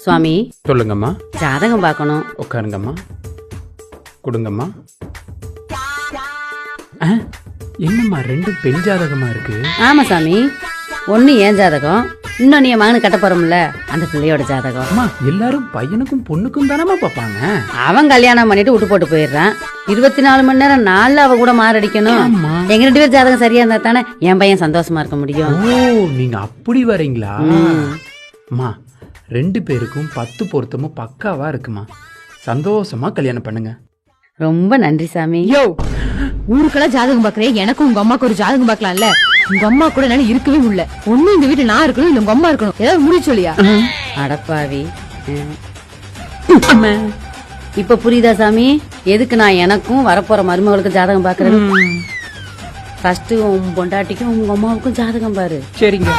சுவாமி சொல்லுங்கம்மா. ஜாதகம் பார்க்கணும். உட்காருங்கம்மா. கொடுங்கம்மா. என்னம்மா ரெண்டும் பெண் ஜாதகமா இருக்கு? ஆமா சாமி, ஒன்னு ஏன் ஜாதகம், இன்னொன்னு என் மகனு கட்ட போறோம்ல அந்த பிள்ளையோட ஜாதகம். அம்மா எல்லாரும் பையனுக்கும் பொண்ணுக்கும் தானமா பாப்பாங்க. அவன் கல்யாணம் பண்ணிட்டு விட்டு போட்டு போயிடுறான். 24 மணி நேரம் நாள்ல அவ கூட மாரடிக்கணும். எங்க 2 பேர் ஜாதகம் சரியா இருந்தா தானே என் பையன் சந்தோஷமா இருக்க முடியும். ஓ, நீங்க அப்படி வரீங்களா? அம்மா 2 பேருக்கும் 10 பொருத்தமும் பக்காவா இருக்குமா. சந்தோஷமா கல்யாணம் பண்ணுங்க. ரொம்ப நன்றி சாமி. யோ, ஊருக்கெல்லாம் ஜாதகம் பாக்குறேன், எனக்கும் உங்க அம்மாக்கு ஒரு ஜாதகம் பாக்கலாம்ல. உங்க அம்மா கூட என்னால இருக்கவே முடியல. ஒண்ணு இந்த வீட்டுல நான் இருக்கணும், இல்ல உங்க அம்மா இருக்கணும். ஏதாவது முடிவு சொல்லியா? அடப்பாவி. இப்ப புரியுதா சாமி எதுக்கு நான் எனக்கும் வரப்போற மருமகளுக்கு ஜாதகம் பாக்குறேன்? ஃபர்ஸ்ட் உன் பொண்டாட்டிக்கும் உங்க அம்மாவுக்கும் ஜாதகம் பாரு. சரிங்க.